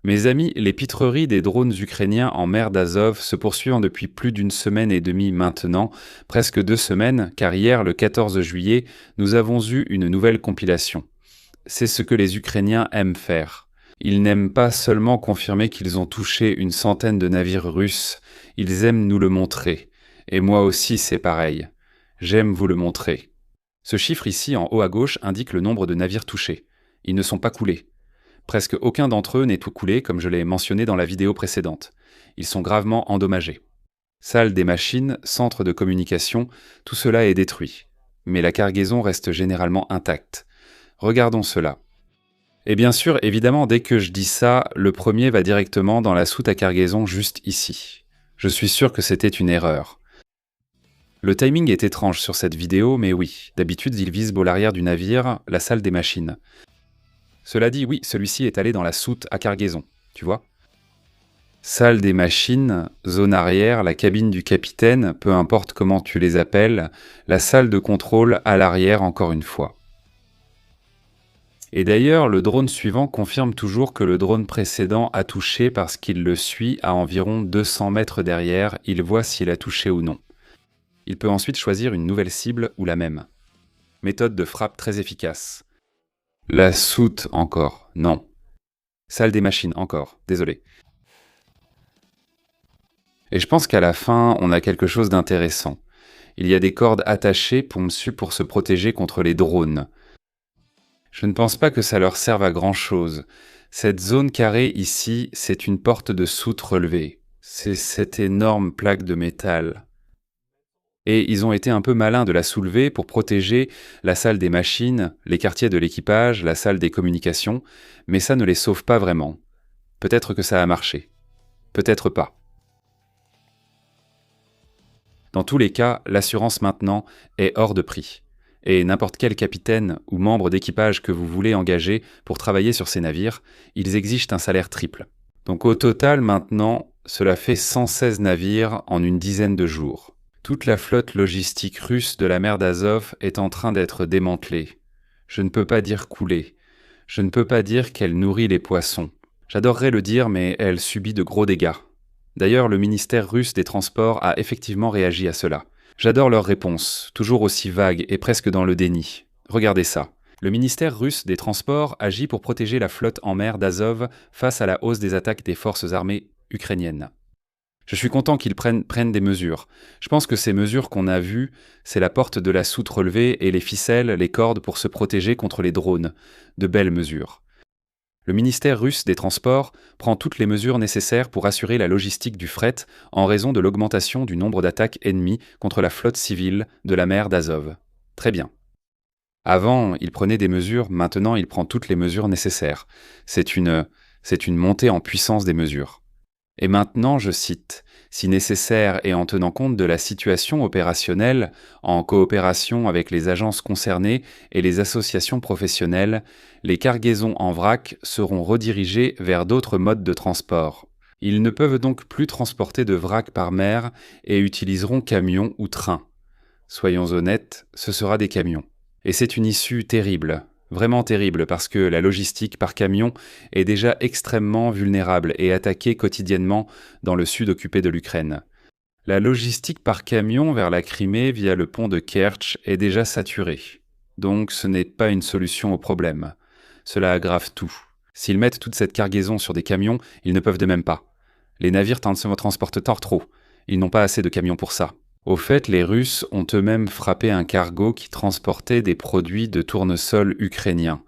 Mes amis, les pitreries des drones ukrainiens en mer d'Azov se poursuivent depuis plus d'une semaine et demie maintenant, presque 2 semaines, car hier, le 14 juillet, nous avons eu une nouvelle compilation. C'est ce que les Ukrainiens aiment faire. Ils n'aiment pas seulement confirmer qu'ils ont touché une centaine de navires russes, ils aiment nous le montrer. Et moi aussi, c'est pareil. J'aime vous le montrer. Ce chiffre ici, en haut à gauche, indique le nombre de navires touchés. Ils ne sont pas coulés. Presque aucun d'entre eux n'est coulé, comme je l'ai mentionné dans la vidéo précédente. Ils sont gravement endommagés. Salle des machines, centre de communication, tout cela est détruit. Mais la cargaison reste généralement intacte. Regardons cela. Et bien sûr, évidemment, dès que je dis ça, le premier va directement dans la soute à cargaison juste ici. Je suis sûr que c'était une erreur. Le timing est étrange sur cette vidéo, mais oui, d'habitude il vise beau l'arrière du navire, la salle des machines. Cela dit, oui, celui-ci est allé dans la soute à cargaison, tu vois. Salle des machines, zone arrière, la cabine du capitaine, peu importe comment tu les appelles, la salle de contrôle à l'arrière encore une fois. Et d'ailleurs, le drone suivant confirme toujours que le drone précédent a touché parce qu'il le suit à environ 200 mètres derrière, il voit s'il a touché ou non. Il peut ensuite choisir une nouvelle cible ou la même. Méthode de frappe très efficace. La soute encore, non. Salle des machines encore, désolé. Et je pense qu'à la fin, on a quelque chose d'intéressant. Il y a des cordes attachées pour se protéger contre les drones. Je ne pense pas que ça leur serve à grand-chose. Cette zone carrée ici, c'est une porte de soute relevée. C'est cette énorme plaque de métal. Et ils ont été un peu malins de la soulever pour protéger la salle des machines, les quartiers de l'équipage, la salle des communications, mais ça ne les sauve pas vraiment. Peut-être que ça a marché. Peut-être pas. Dans tous les cas, l'assurance maintenant est hors de prix. Et n'importe quel capitaine ou membre d'équipage que vous voulez engager pour travailler sur ces navires, ils exigent un salaire triple. Donc au total maintenant, cela fait 116 navires en une dizaine de jours. Toute la flotte logistique russe de la mer d'Azov est en train d'être démantelée. Je ne peux pas dire couler. Je ne peux pas dire qu'elle nourrit les poissons. J'adorerais le dire, mais elle subit de gros dégâts. D'ailleurs, le ministère russe des Transports a effectivement réagi à cela. J'adore leur réponse, toujours aussi vague et presque dans le déni. Regardez ça. Le ministère russe des Transports agit pour protéger la flotte en mer d'Azov face à la hausse des attaques des forces armées ukrainiennes. Je suis content qu'ils prennent des mesures. Je pense que ces mesures qu'on a vues, c'est la porte de la soute relevée et les ficelles, les cordes pour se protéger contre les drones. De belles mesures. Le ministère russe des Transports prend toutes les mesures nécessaires pour assurer la logistique du fret en raison de l'augmentation du nombre d'attaques ennemies contre la flotte civile de la mer d'Azov. Très bien. Avant, il prenait des mesures, maintenant il prend toutes les mesures nécessaires. C'est une montée en puissance des mesures. Et maintenant, je cite, « Si nécessaire et en tenant compte de la situation opérationnelle, en coopération avec les agences concernées et les associations professionnelles, les cargaisons en vrac seront redirigées vers d'autres modes de transport. Ils ne peuvent donc plus transporter de vrac par mer et utiliseront camions ou trains. Soyons honnêtes, ce sera des camions. Et c'est une issue terrible. Vraiment terrible parce que la logistique par camion est déjà extrêmement vulnérable et attaquée quotidiennement dans le sud occupé de l'Ukraine. La logistique par camion vers la Crimée via le pont de Kertch est déjà saturée. Donc ce n'est pas une solution au problème. Cela aggrave tout. S'ils mettent toute cette cargaison sur des camions, ils ne peuvent de même pas. Les navires transportent trop. Ils n'ont pas assez de camions pour ça. Au fait, les Russes ont eux-mêmes frappé un cargo qui transportait des produits de tournesol ukrainiens.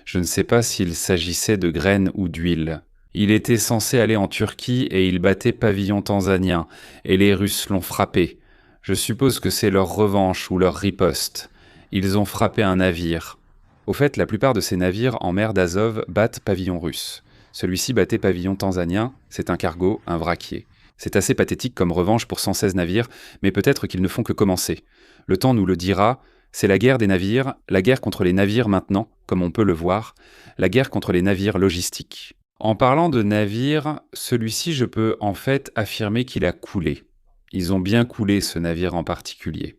Je ne sais pas s'il s'agissait de graines ou d'huile. Il était censé aller en Turquie et il battait pavillon tanzanien, et les Russes l'ont frappé. Je suppose que c'est leur revanche ou leur riposte. Ils ont frappé un navire. Au fait, la plupart de ces navires en mer d'Azov battent pavillon russe. Celui-ci battait pavillon tanzanien, c'est un cargo, un vraquier. C'est assez pathétique comme revanche pour 116 navires, mais peut-être qu'ils ne font que commencer. Le temps nous le dira, c'est la guerre des navires, la guerre contre les navires maintenant, comme on peut le voir, la guerre contre les navires logistiques. En parlant de navires, celui-ci je peux en fait affirmer qu'il a coulé. Ils ont bien coulé ce navire en particulier.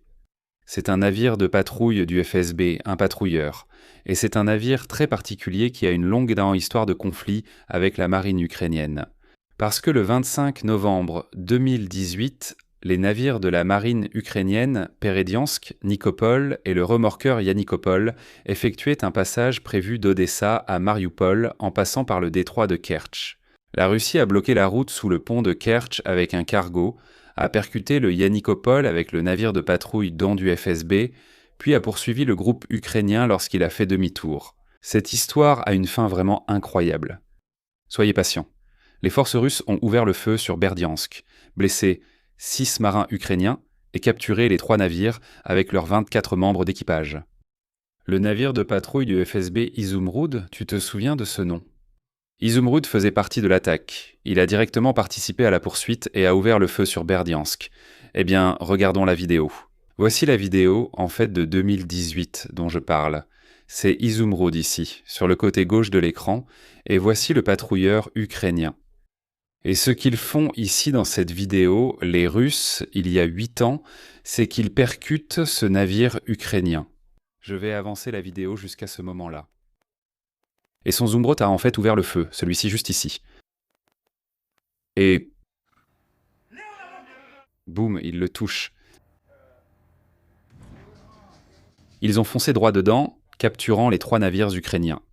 C'est un navire de patrouille du FSB, un patrouilleur. Et c'est un navire très particulier qui a une longue histoire de conflit avec la marine ukrainienne. Parce que le 25 novembre 2018, les navires de la marine ukrainienne Perediansk, Nikopol et le remorqueur Yanikopol effectuaient un passage prévu d'Odessa à Mariupol en passant par le détroit de Kertch. La Russie a bloqué la route sous le pont de Kertch avec un cargo, a percuté le Yanikopol avec le navire de patrouille Don du FSB, puis a poursuivi le groupe ukrainien lorsqu'il a fait demi-tour. Cette histoire a une fin vraiment incroyable. Soyez patients. Les forces russes ont ouvert le feu sur Berdiansk, blessé 6 marins ukrainiens et capturé les 3 navires avec leurs 24 membres d'équipage. Le navire de patrouille du FSB Izumrud, tu te souviens de ce nom? Izumrud faisait partie de l'attaque. Il a directement participé à la poursuite et a ouvert le feu sur Berdiansk. Eh bien, regardons la vidéo. Voici la vidéo, en fait de 2018, dont je parle. C'est Izumrud ici, sur le côté gauche de l'écran, et voici le patrouilleur ukrainien. Et ce qu'ils font ici dans cette vidéo, les Russes, il y a 8 ans, c'est qu'ils percutent ce navire ukrainien. Je vais avancer la vidéo jusqu'à ce moment-là. Et son Zumbrot a en fait ouvert le feu, celui-ci juste ici. Et... boum, il le touche. Ils ont foncé droit dedans, capturant les 3 navires ukrainiens.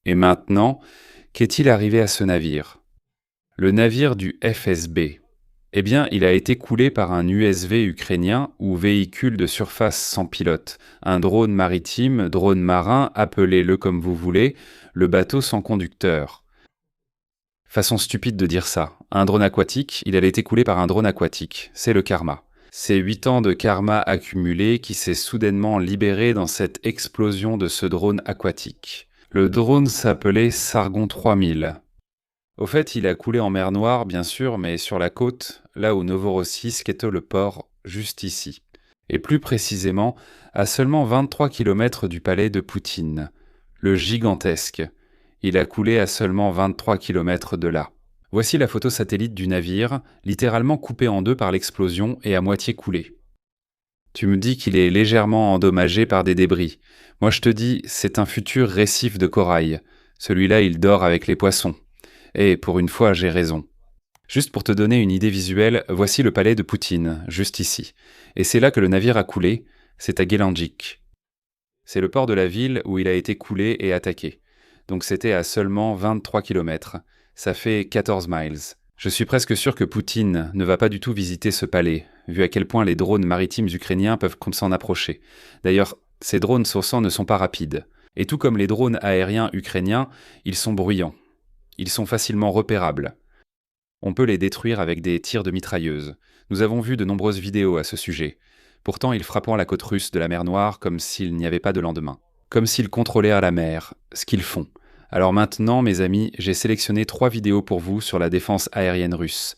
Et maintenant, qu'est-il arrivé à ce navire? Le navire du FSB. Eh bien, il a été coulé par un USV ukrainien ou véhicule de surface sans pilote, un drone maritime, drone marin, appelez-le comme vous voulez, le bateau sans conducteur. Façon stupide de dire ça. Un drone aquatique, il a été coulé par un drone aquatique. C'est le karma. C'est 8 ans de karma accumulé qui s'est soudainement libéré dans cette explosion de ce drone aquatique. Le drone s'appelait Sargon 3000. Au fait, il a coulé en mer Noire, bien sûr, mais sur la côte, là où Novorossiysk est le port, juste ici. Et plus précisément, à seulement 23 km du palais de Poutine, le gigantesque. Il a coulé à seulement 23 km de là. Voici la photo satellite du navire, littéralement coupé en 2 par l'explosion et à moitié coulé. Tu me dis qu'il est légèrement endommagé par des débris. Moi je te dis, c'est un futur récif de corail. Celui-là, il dort avec les poissons. Et pour une fois, j'ai raison. Juste pour te donner une idée visuelle, voici le palais de Poutine, juste ici. Et c'est là que le navire a coulé, c'est à Gelandjik. C'est le port de la ville où il a été coulé et attaqué. Donc c'était à seulement 23 km. Ça fait 14 miles. Je suis presque sûr que Poutine ne va pas du tout visiter ce palais, vu à quel point les drones maritimes ukrainiens peuvent s'en approcher. D'ailleurs, ces drones sourçants ne sont pas rapides. Et tout comme les drones aériens ukrainiens, ils sont bruyants. Ils sont facilement repérables. On peut les détruire avec des tirs de mitrailleuses. Nous avons vu de nombreuses vidéos à ce sujet. Pourtant, ils frappent la côte russe de la mer Noire comme s'il n'y avait pas de lendemain. Comme s'ils contrôlaient la mer, ce qu'ils font. Alors maintenant, mes amis, j'ai sélectionné 3 vidéos pour vous sur la défense aérienne russe.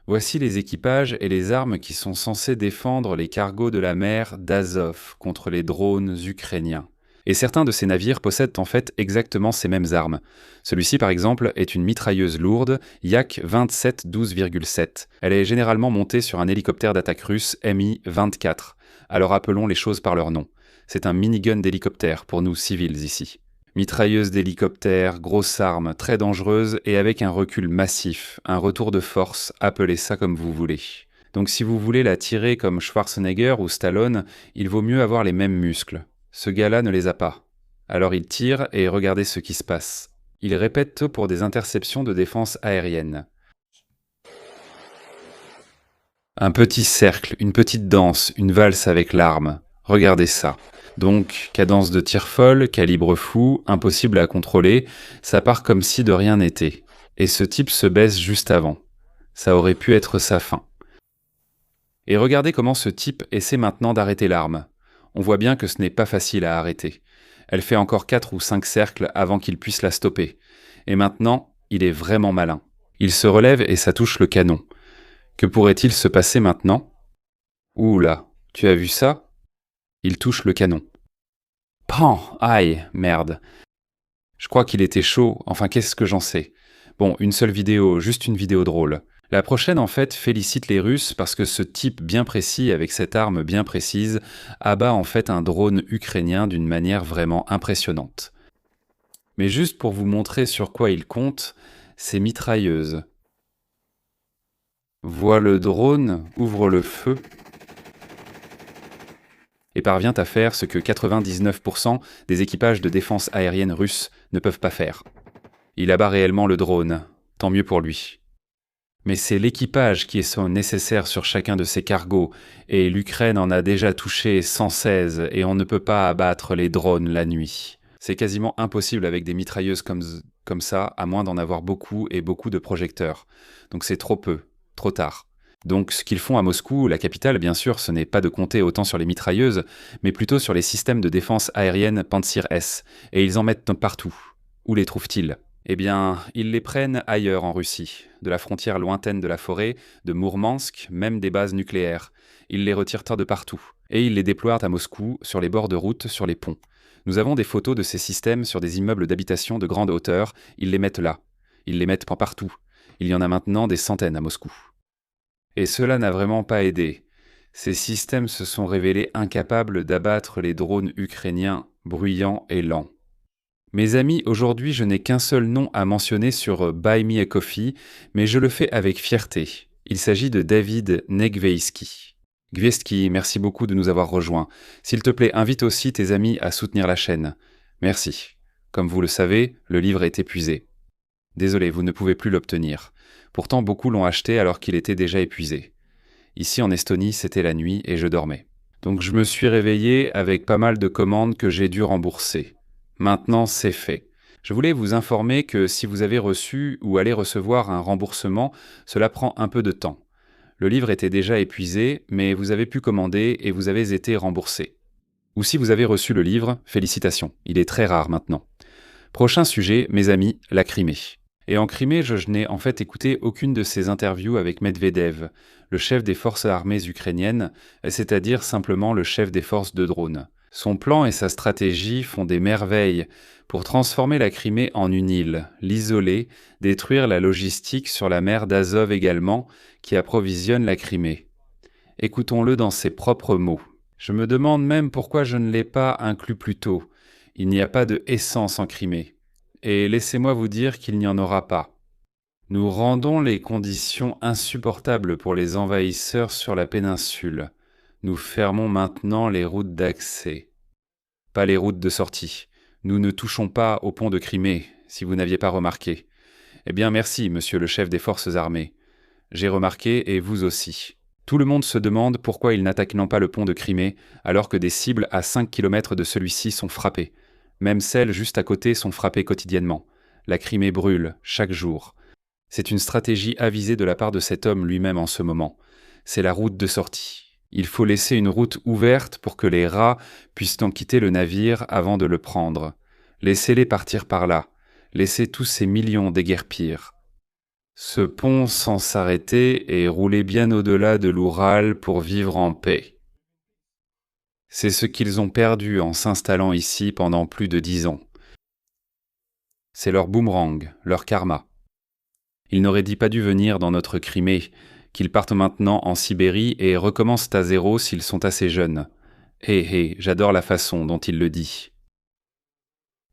Voici les équipages et les armes qui sont censés défendre les cargos de la mer d'Azov contre les drones ukrainiens. Et certains de ces navires possèdent en fait exactement ces mêmes armes. Celui-ci, par exemple, est une mitrailleuse lourde Yak 27-12,7. Elle est généralement montée sur un hélicoptère d'attaque russe Mi-24. Alors appelons les choses par leur nom. C'est un minigun d'hélicoptère pour nous civils ici. Mitrailleuse d'hélicoptère, grosse arme, très dangereuse et avec un recul massif, un retour de force, appelez ça comme vous voulez. Donc si vous voulez la tirer comme Schwarzenegger ou Stallone, il vaut mieux avoir les mêmes muscles. Ce gars-là ne les a pas. Alors il tire et regardez ce qui se passe. Il répète pour des interceptions de défense aérienne. Un petit cercle, une petite danse, une valse avec l'arme. Regardez ça. Donc, cadence de tir folle, calibre fou, impossible à contrôler, ça part comme si de rien n'était. Et ce type se baisse juste avant. Ça aurait pu être sa fin. Et regardez comment ce type essaie maintenant d'arrêter l'arme. On voit bien que ce n'est pas facile à arrêter. Elle fait encore 4 ou 5 cercles avant qu'il puisse la stopper. Et maintenant, il est vraiment malin. Il se relève et ça touche le canon. Que pourrait-il se passer maintenant? Ouh là, tu as vu ça? Il touche le canon. Pan! Aïe, merde. Je crois qu'il était chaud, enfin qu'est-ce que j'en sais? Bon, une seule vidéo, juste une vidéo drôle. La prochaine, en fait, félicite les Russes parce que ce type bien précis, avec cette arme bien précise, abat en fait un drone ukrainien d'une manière vraiment impressionnante. Mais juste pour vous montrer sur quoi il compte, ces mitrailleuses. Voit le drone, ouvre le feu et parvient à faire ce que 99% des équipages de défense aérienne russes ne peuvent pas faire. Il abat réellement le drone, tant mieux pour lui. Mais c'est l'équipage qui est nécessaire sur chacun de ces cargos, et l'Ukraine en a déjà touché 116 et on ne peut pas abattre les drones la nuit. C'est quasiment impossible avec des mitrailleuses comme ça, à moins d'en avoir beaucoup et beaucoup de projecteurs. Donc c'est trop peu, trop tard. Donc ce qu'ils font à Moscou, la capitale bien sûr, ce n'est pas de compter autant sur les mitrailleuses, mais plutôt sur les systèmes de défense aérienne Pantsir S, et ils en mettent partout. Où les trouvent-ils ? Eh bien, ils les prennent ailleurs en Russie, de la frontière lointaine de la forêt, de Mourmansk, même des bases nucléaires. Ils les retirent de partout, et ils les déploient à Moscou, sur les bords de route, sur les ponts. Nous avons des photos de ces systèmes sur des immeubles d'habitation de grande hauteur, ils les mettent là. Ils les mettent partout. Il y en a maintenant des centaines à Moscou. Et cela n'a vraiment pas aidé. Ces systèmes se sont révélés incapables d'abattre les drones ukrainiens bruyants et lents. Mes amis, aujourd'hui, je n'ai qu'un seul nom à mentionner sur Buy Me a Coffee, mais je le fais avec fierté. Il s'agit de David Negveïski. Gvieski, merci beaucoup de nous avoir rejoints. S'il te plaît, invite aussi tes amis à soutenir la chaîne. Merci. Comme vous le savez, le livre est épuisé. Désolé, vous ne pouvez plus l'obtenir. Pourtant, beaucoup l'ont acheté alors qu'il était déjà épuisé. Ici, en Estonie, c'était la nuit et je dormais. Donc je me suis réveillé avec pas mal de commandes que j'ai dû rembourser. Maintenant, c'est fait. Je voulais vous informer que si vous avez reçu ou allez recevoir un remboursement, cela prend un peu de temps. Le livre était déjà épuisé, mais vous avez pu commander et vous avez été remboursé. Ou si vous avez reçu le livre, félicitations, il est très rare maintenant. Prochain sujet, mes amis, la Crimée. Et en Crimée, je n'ai en fait écouté aucune de ces interviews avec Medvedev, le chef des forces armées ukrainiennes, c'est-à-dire simplement le chef des forces de drones. Son plan et sa stratégie font des merveilles pour transformer la Crimée en une île, l'isoler, détruire la logistique sur la mer d'Azov également, qui approvisionne la Crimée. Écoutons-le dans ses propres mots. Je me demande même pourquoi je ne l'ai pas inclus plus tôt. Il n'y a pas de essence en Crimée. Et laissez-moi vous dire qu'il n'y en aura pas. Nous rendons les conditions insupportables pour les envahisseurs sur la péninsule. Nous fermons maintenant les routes d'accès. Pas les routes de sortie. Nous ne touchons pas au pont de Crimée, si vous n'aviez pas remarqué. Eh bien merci, monsieur le chef des forces armées. J'ai remarqué, et vous aussi. Tout le monde se demande pourquoi ils n'attaquent pas le pont de Crimée, alors que des cibles à 5 km de celui-ci sont frappées. Même celles juste à côté sont frappées quotidiennement. La Crimée brûle, chaque jour. C'est une stratégie avisée de la part de cet homme lui-même en ce moment. C'est la route de sortie. Il faut laisser une route ouverte pour que les rats puissent en quitter le navire avant de le prendre. Laissez-les partir par là. Laissez tous ces millions déguerpir. Ce pont sans s'arrêter est roulé bien au-delà de l'Oural pour vivre en paix. C'est ce qu'ils ont perdu en s'installant ici pendant plus de 10 ans. C'est leur boomerang, leur karma. Ils n'auraient pas dû venir dans notre Crimée, qu'ils partent maintenant en Sibérie et recommencent à zéro s'ils sont assez jeunes. J'adore la façon dont il le dit.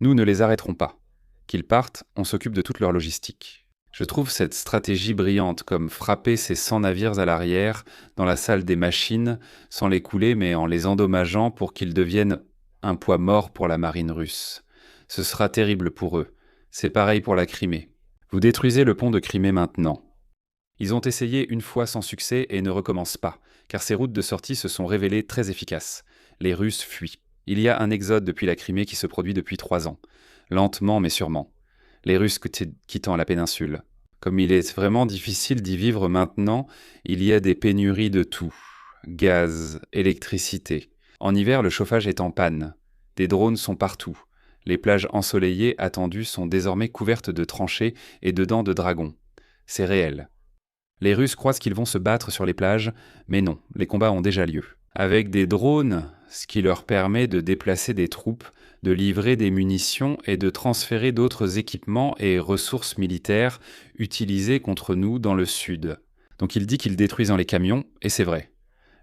Nous ne les arrêterons pas. Qu'ils partent, on s'occupe de toute leur logistique. Je trouve cette stratégie brillante, comme frapper ces 100 navires à l'arrière, dans la salle des machines, sans les couler mais en les endommageant pour qu'ils deviennent un poids mort pour la marine russe. Ce sera terrible pour eux. C'est pareil pour la Crimée. Vous détruisez le pont de Crimée maintenant. Ils ont essayé une fois sans succès et ne recommencent pas, car ces routes de sortie se sont révélées très efficaces. Les Russes fuient. Il y a un exode depuis la Crimée qui se produit depuis 3 ans. Lentement mais sûrement. Les Russes quittant la péninsule. Comme il est vraiment difficile d'y vivre maintenant, il y a des pénuries de tout. Gaz, électricité. En hiver, le chauffage est en panne. Des drones sont partout. Les plages ensoleillées attendues sont désormais couvertes de tranchées et de dents de dragon. C'est réel. Les Russes croient qu'ils vont se battre sur les plages, mais non, les combats ont déjà lieu. Avec des drones, ce qui leur permet de déplacer des troupes, de livrer des munitions et de transférer d'autres équipements et ressources militaires utilisés contre nous dans le sud. Donc il dit qu'ils détruisent les camions, et c'est vrai.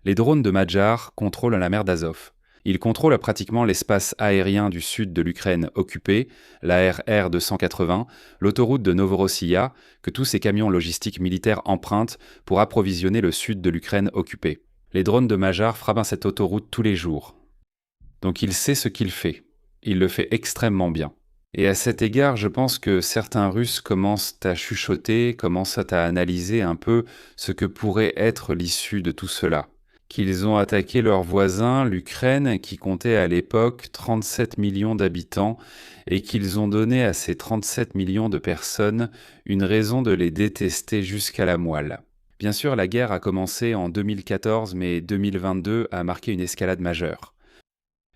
Les drones de Madjar contrôlent la mer d'Azov. Ils contrôlent pratiquement l'espace aérien du sud de l'Ukraine occupé, la RR 280, l'autoroute de Novorossiya, que tous ces camions logistiques militaires empruntent pour approvisionner le sud de l'Ukraine occupé. Les drones de Madjar frappent cette autoroute tous les jours. Donc il sait ce qu'il fait. Il le fait extrêmement bien. Et à cet égard, je pense que certains Russes commencent à chuchoter, commencent à analyser un peu ce que pourrait être l'issue de tout cela. Qu'ils ont attaqué leur voisin, l'Ukraine, qui comptait à l'époque 37 millions d'habitants, et qu'ils ont donné à ces 37 millions de personnes une raison de les détester jusqu'à la moelle. Bien sûr, la guerre a commencé en 2014, mais 2022 a marqué une escalade majeure.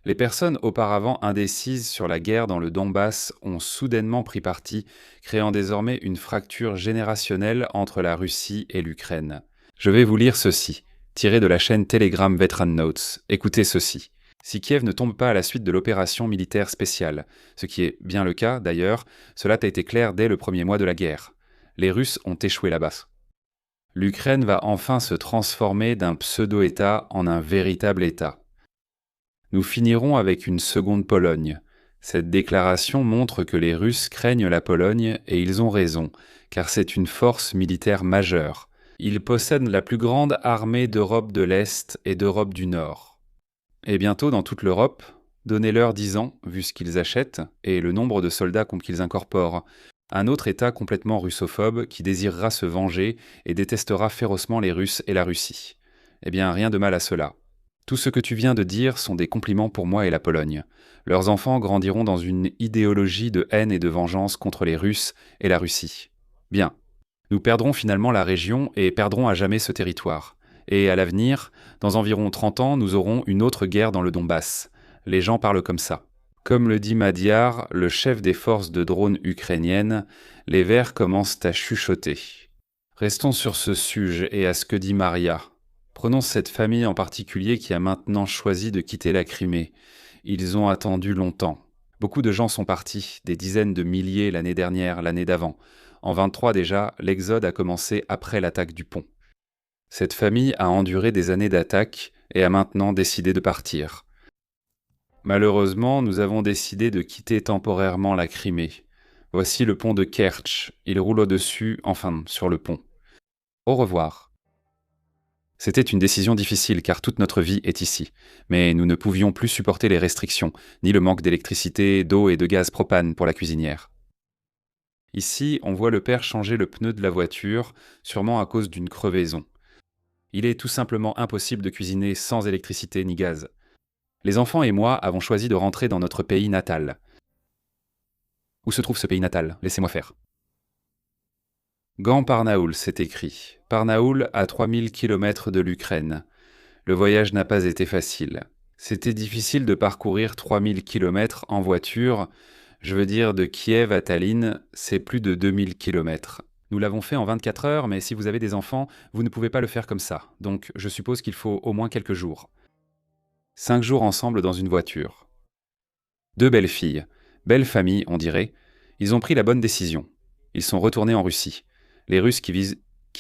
Les personnes auparavant indécises sur la guerre dans le Donbass ont soudainement pris parti, créant désormais une fracture générationnelle entre la Russie et l'Ukraine. Je vais vous lire ceci, tiré de la chaîne Telegram Veteran Notes. Écoutez ceci. Si Kiev ne tombe pas à la suite de l'opération militaire spéciale, ce qui est bien le cas d'ailleurs, cela a été clair dès le premier mois de la guerre. Les Russes ont échoué là-bas. L'Ukraine va enfin se transformer d'un pseudo-État en un véritable État. Nous finirons avec une seconde Pologne. Cette déclaration montre que les Russes craignent la Pologne et ils ont raison, car c'est une force militaire majeure. Ils possèdent la plus grande armée d'Europe de l'Est et d'Europe du Nord. Et bientôt dans toute l'Europe, donnez-leur 10 ans, vu ce qu'ils achètent, et le nombre de soldats qu'ils incorporent. Un autre État complètement russophobe qui désirera se venger et détestera férocement les Russes et la Russie. Eh bien, rien de mal à cela. Tout ce que tu viens de dire sont des compliments pour moi et la Pologne. Leurs enfants grandiront dans une idéologie de haine et de vengeance contre les Russes et la Russie. Bien. Nous perdrons finalement la région et perdrons à jamais ce territoire. Et à l'avenir, dans environ 30 ans, nous aurons une autre guerre dans le Donbass. Les gens parlent comme ça. Comme le dit Madiar, le chef des forces de drones ukrainiennes, les Verts commencent à chuchoter. Restons sur ce sujet et à ce que dit Maria. Prenons cette famille en particulier qui a maintenant choisi de quitter la Crimée. Ils ont attendu longtemps. Beaucoup de gens sont partis, des dizaines de milliers l'année dernière, l'année d'avant. En 23 déjà, l'exode a commencé après l'attaque du pont. Cette famille a enduré des années d'attaque et a maintenant décidé de partir. Malheureusement, nous avons décidé de quitter temporairement la Crimée. Voici le pont de Kertch. Il roule au-dessus, enfin, sur le pont. Au revoir. C'était une décision difficile car toute notre vie est ici. Mais nous ne pouvions plus supporter les restrictions, ni le manque d'électricité, d'eau et de gaz propane pour la cuisinière. Ici, on voit le père changer le pneu de la voiture, sûrement à cause d'une crevaison. Il est tout simplement impossible de cuisiner sans électricité ni gaz. Les enfants et moi avons choisi de rentrer dans notre pays natal. Où se trouve ce pays natal? Laissez-moi faire. Gand Parnaoul, c'est écrit. Parnaoul, à 3000 km de l'Ukraine. Le voyage n'a pas été facile. C'était difficile de parcourir 3000 km en voiture. Je veux dire, de Kiev à Tallinn, c'est plus de 2000 km. Nous l'avons fait en 24 heures, mais si vous avez des enfants, vous ne pouvez pas le faire comme ça. Donc, je suppose qu'il faut au moins quelques jours. 5 jours ensemble dans une voiture. 2 belles filles. Belle famille, on dirait. Ils ont pris la bonne décision. Ils sont retournés en Russie. Les Russes qui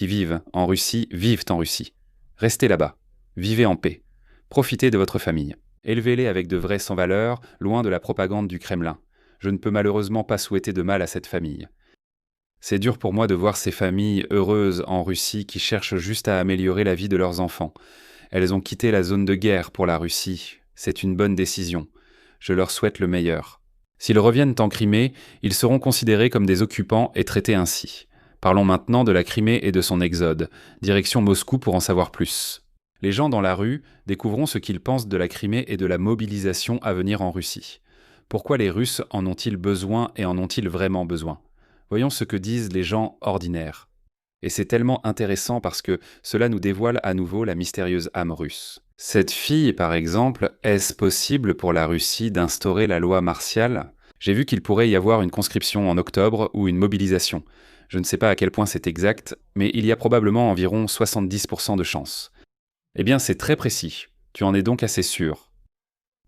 vivent en Russie vivent en Russie. Restez là-bas. Vivez en paix. Profitez de votre famille. Élevez-les avec de vrais sans-valeur, loin de la propagande du Kremlin. Je ne peux malheureusement pas souhaiter de mal à cette famille. C'est dur pour moi de voir ces familles heureuses en Russie qui cherchent juste à améliorer la vie de leurs enfants. Elles ont quitté la zone de guerre pour la Russie. C'est une bonne décision. Je leur souhaite le meilleur. S'ils reviennent en Crimée, ils seront considérés comme des occupants et traités ainsi. Parlons maintenant de la Crimée et de son exode. Direction Moscou pour en savoir plus. Les gens dans la rue découvront ce qu'ils pensent de la Crimée et de la mobilisation à venir en Russie. Pourquoi les Russes en ont-ils besoin et en ont-ils vraiment besoin? Voyons ce que disent les gens ordinaires. Et c'est tellement intéressant parce que cela nous dévoile à nouveau la mystérieuse âme russe. Cette fille, par exemple, est-ce possible pour la Russie d'instaurer la loi martiale? J'ai vu qu'il pourrait y avoir une conscription en octobre ou une mobilisation. Je ne sais pas à quel point c'est exact, mais il y a probablement environ 70% de chances. Eh bien, c'est très précis. Tu en es donc assez sûr.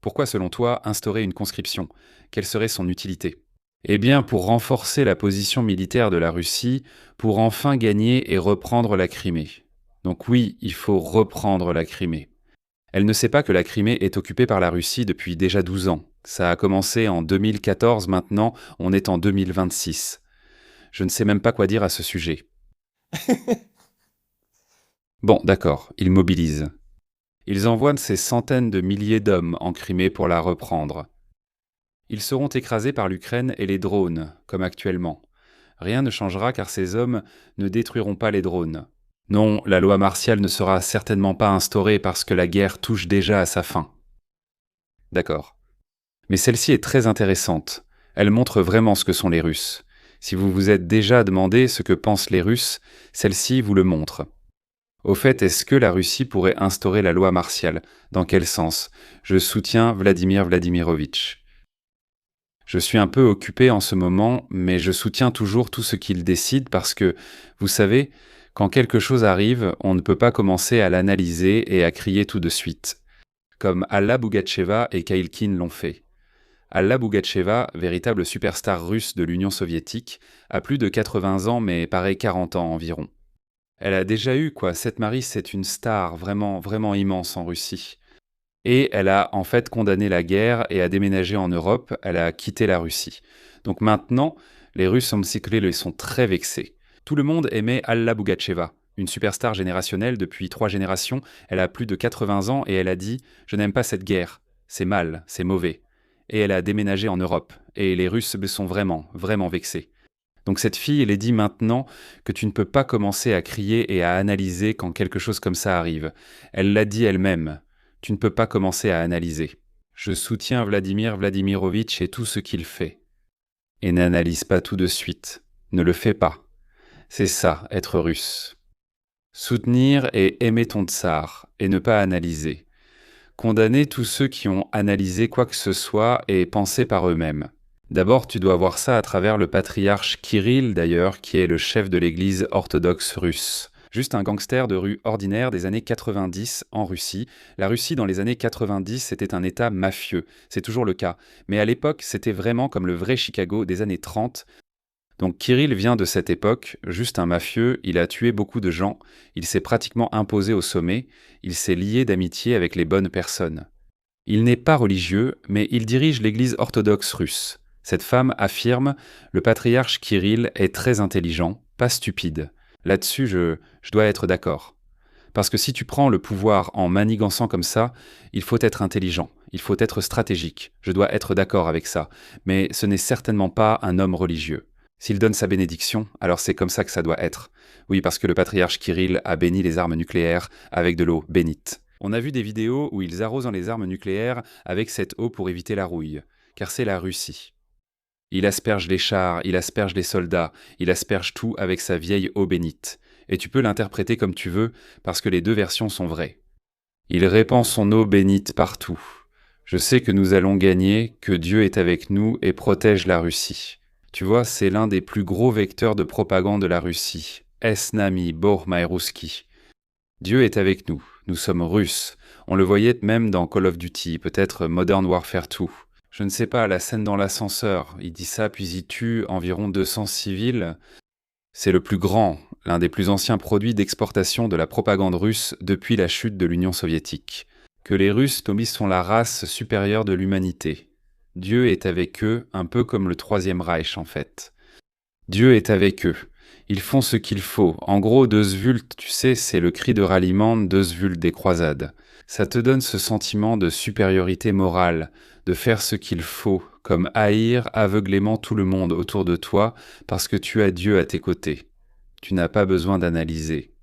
Pourquoi, selon toi, instaurer une conscription? Quelle serait son utilité? Eh bien, pour renforcer la position militaire de la Russie, pour enfin gagner et reprendre la Crimée. Donc oui, il faut reprendre la Crimée. Elle ne sait pas que la Crimée est occupée par la Russie depuis déjà 12 ans. Ça a commencé en 2014, maintenant on est en 2026. Je ne sais même pas quoi dire à ce sujet. Bon, d'accord, ils mobilisent. Ils envoient ces centaines de milliers d'hommes en Crimée pour la reprendre. Ils seront écrasés par l'Ukraine et les drones, comme actuellement. Rien ne changera car ces hommes ne détruiront pas les drones. Non, la loi martiale ne sera certainement pas instaurée parce que la guerre touche déjà à sa fin. D'accord. Mais celle-ci est très intéressante. Elle montre vraiment ce que sont les Russes. Si vous vous êtes déjà demandé ce que pensent les Russes, celle-ci vous le montre. Au fait, est-ce que la Russie pourrait instaurer la loi martiale? Dans quel sens? Je soutiens Vladimir Vladimirovitch. Je suis un peu occupé en ce moment, mais je soutiens toujours tout ce qu'il décide parce que, vous savez, quand quelque chose arrive, on ne peut pas commencer à l'analyser et à crier tout de suite. Comme Alla Bougacheva et Kailkin l'ont fait. Alla Bougacheva, véritable superstar russe de l'Union soviétique, a plus de 80 ans mais paraît 40 ans environ. Elle a déjà eu, quoi, cette Marie, c'est une star vraiment, vraiment immense en Russie. Et elle a en fait condamné la guerre et a déménagé en Europe, elle a quitté la Russie. Donc maintenant, les Russes sont très vexés. Tout le monde aimait Alla Bougacheva, une superstar générationnelle depuis 3 générations, elle a plus de 80 ans et elle a dit « Je n'aime pas cette guerre, c'est mal, c'est mauvais ». Et elle a déménagé en Europe, et les Russes sont vraiment, vraiment vexés. Donc cette fille, elle est dit maintenant que tu ne peux pas commencer à crier et à analyser quand quelque chose comme ça arrive. Elle l'a dit elle-même. Tu ne peux pas commencer à analyser. Je soutiens Vladimir Vladimirovitch et tout ce qu'il fait. Et n'analyse pas tout de suite. Ne le fais pas. C'est ça, être russe. Soutenir et aimer ton tsar, et ne pas analyser. Condamner tous ceux qui ont analysé quoi que ce soit et pensé par eux-mêmes. D'abord, tu dois voir ça à travers le patriarche Kirill, d'ailleurs, qui est le chef de l'église orthodoxe russe. Juste un gangster de rue ordinaire des années 90 en Russie. La Russie, dans les années 90, c'était un État mafieux. C'est toujours le cas. Mais à l'époque, c'était vraiment comme le vrai Chicago des années 30. Donc Kirill vient de cette époque, juste un mafieux, il a tué beaucoup de gens, il s'est pratiquement imposé au sommet, il s'est lié d'amitié avec les bonnes personnes. Il n'est pas religieux, mais il dirige l'église orthodoxe russe. Cette femme affirme « Le patriarche Kirill est très intelligent, pas stupide ». Là-dessus, je dois être d'accord. Parce que si tu prends le pouvoir en manigançant comme ça, il faut être intelligent, il faut être stratégique. Je dois être d'accord avec ça. Mais ce n'est certainement pas un homme religieux. S'il donne sa bénédiction, alors c'est comme ça que ça doit être. Oui, parce que le patriarche Kirill a béni les armes nucléaires avec de l'eau bénite. On a vu des vidéos où ils arrosent les armes nucléaires avec cette eau pour éviter la rouille, car c'est la Russie. Il asperge les chars, il asperge les soldats, il asperge tout avec sa vieille eau bénite. Et tu peux l'interpréter comme tu veux, parce que les deux versions sont vraies. Il répand son eau bénite partout. Je sais que nous allons gagner, que Dieu est avec nous et protège la Russie. Tu vois, c'est l'un des plus gros vecteurs de propagande de la Russie. Es nami bor ruski. Dieu est avec nous, nous sommes Russes. On le voyait même dans Call of Duty, peut-être Modern Warfare 2. Je ne sais pas, la scène dans l'ascenseur, il dit ça puis il tue environ 200 civils. C'est le plus grand, l'un des plus anciens produits d'exportation de la propagande russe depuis la chute de l'Union soviétique. Que les Russes sont la race supérieure de l'humanité. Dieu est avec eux, un peu comme le Troisième Reich en fait. Dieu est avec eux. Ils font ce qu'il faut. En gros, Deusvult, tu sais, c'est le cri de ralliement de Deusvult des croisades. Ça te donne ce sentiment de supériorité morale, de faire ce qu'il faut, comme haïr aveuglément tout le monde autour de toi parce que tu as Dieu à tes côtés. Tu n'as pas besoin d'analyser.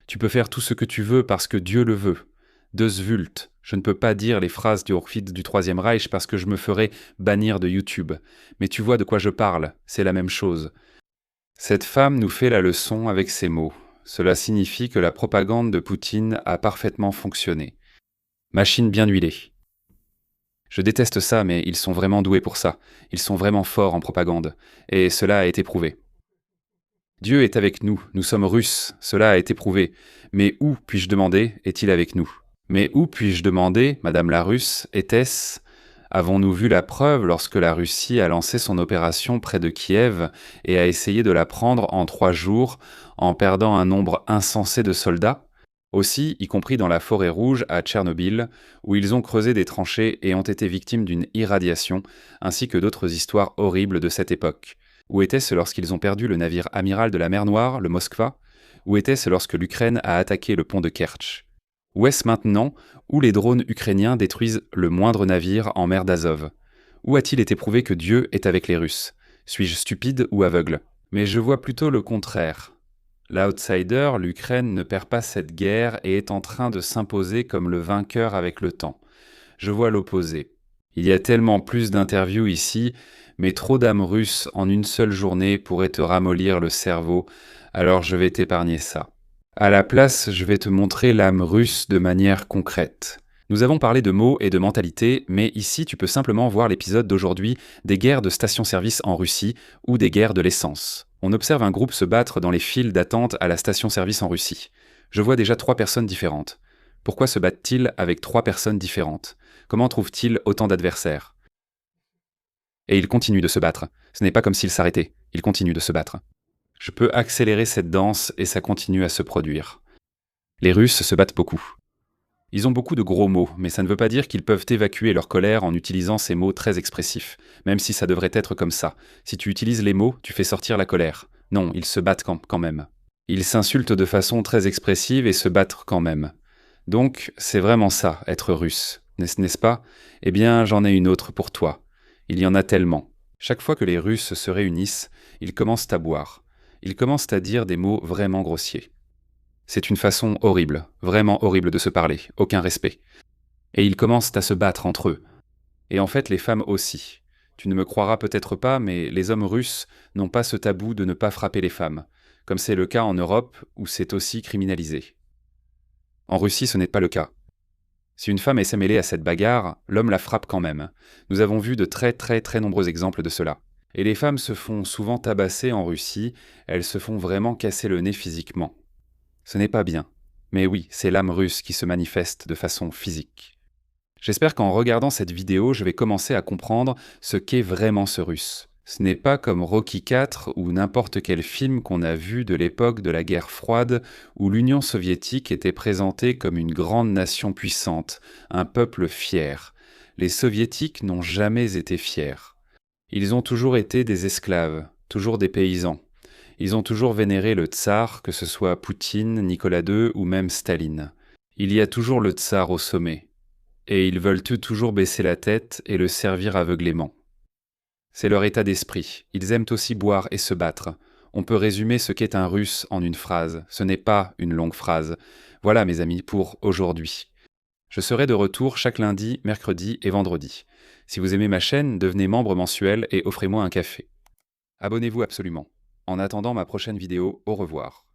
Tu peux faire tout ce que tu veux parce que Dieu le veut. Deusvult. Je ne peux pas dire les phrases du Orphide du Troisième Reich parce que je me ferais bannir de YouTube. Mais tu vois de quoi je parle, c'est la même chose. Cette femme nous fait la leçon avec ces mots. Cela signifie que la propagande de Poutine a parfaitement fonctionné. Machine bien huilée. Je déteste ça, mais ils sont vraiment doués pour ça. Ils sont vraiment forts en propagande. Et cela a été prouvé. Dieu est avec nous, nous sommes Russes, cela a été prouvé. Mais où, puis-je demander, est-il avec nous ? Mais où puis-je demander, Madame la Russe, était-ce Avons-nous vu la preuve lorsque la Russie a lancé son opération près de Kiev et a essayé de la prendre en 3 jours en perdant un nombre insensé de soldats? Aussi, y compris dans la forêt rouge à Tchernobyl, où ils ont creusé des tranchées et ont été victimes d'une irradiation, ainsi que d'autres histoires horribles de cette époque. Où était-ce lorsqu'ils ont perdu le navire amiral de la mer Noire, le Moskva? Où était-ce lorsque l'Ukraine a attaqué le pont de Kertch? Où est-ce maintenant, où les drones ukrainiens détruisent le moindre navire en mer d'Azov? Où a-t-il été prouvé que Dieu est avec les Russes? Suis-je stupide ou aveugle? Mais je vois plutôt le contraire. L'outsider, l'Ukraine, ne perd pas cette guerre et est en train de s'imposer comme le vainqueur avec le temps. Je vois l'opposé. Il y a tellement plus d'interviews ici, mais trop d'âmes russes en une seule journée pourraient te ramollir le cerveau, alors je vais t'épargner ça. À la place, je vais te montrer l'âme russe de manière concrète. Nous avons parlé de mots et de mentalité, mais ici tu peux simplement voir l'épisode d'aujourd'hui des guerres de station-service en Russie ou des guerres de l'essence. On observe un groupe se battre dans les files d'attente à la station-service en Russie. Je vois déjà 3 personnes différentes. Pourquoi se battent-ils avec 3 personnes différentes? Comment trouvent-ils autant d'adversaires? Et ils continuent de se battre. Ce n'est pas comme s'ils s'arrêtaient. Ils continuent de se battre. Je peux accélérer cette danse et ça continue à se produire. Les Russes se battent beaucoup. Ils ont beaucoup de gros mots, mais ça ne veut pas dire qu'ils peuvent évacuer leur colère en utilisant ces mots très expressifs, même si ça devrait être comme ça. Si tu utilises les mots, tu fais sortir la colère. Non, ils se battent quand même. Ils s'insultent de façon très expressive et se battent quand même. Donc, c'est vraiment ça, être russe. N'est-ce pas? Eh bien, j'en ai une autre pour toi. Il y en a tellement. Chaque fois que les Russes se réunissent, ils commencent à boire. Ils commencent à dire des mots vraiment grossiers. C'est une façon horrible, vraiment horrible de se parler, aucun respect. Et ils commencent à se battre entre eux. Et en fait, les femmes aussi. Tu ne me croiras peut-être pas, mais les hommes russes n'ont pas ce tabou de ne pas frapper les femmes, comme c'est le cas en Europe où c'est aussi criminalisé. En Russie, ce n'est pas le cas. Si une femme essaie mêlée à cette bagarre, l'homme la frappe quand même. Nous avons vu de très nombreux exemples de cela. Et les femmes se font souvent tabasser en Russie, elles se font vraiment casser le nez physiquement. Ce n'est pas bien. Mais oui, c'est l'âme russe qui se manifeste de façon physique. J'espère qu'en regardant cette vidéo, je vais commencer à comprendre ce qu'est vraiment ce russe. Ce n'est pas comme Rocky IV ou n'importe quel film qu'on a vu de l'époque de la guerre froide où l'Union soviétique était présentée comme une grande nation puissante, un peuple fier. Les soviétiques n'ont jamais été fiers. Ils ont toujours été des esclaves, toujours des paysans. Ils ont toujours vénéré le tsar, que ce soit Poutine, Nicolas II ou même Staline. Il y a toujours le tsar au sommet. Et ils veulent toujours baisser la tête et le servir aveuglément. C'est leur état d'esprit. Ils aiment aussi boire et se battre. On peut résumer ce qu'est un Russe en une phrase. Ce n'est pas une longue phrase. Voilà mes amis pour aujourd'hui. Je serai de retour chaque lundi, mercredi et vendredi. Si vous aimez ma chaîne, devenez membre mensuel et offrez-moi un café. Abonnez-vous absolument. En attendant ma prochaine vidéo, au revoir.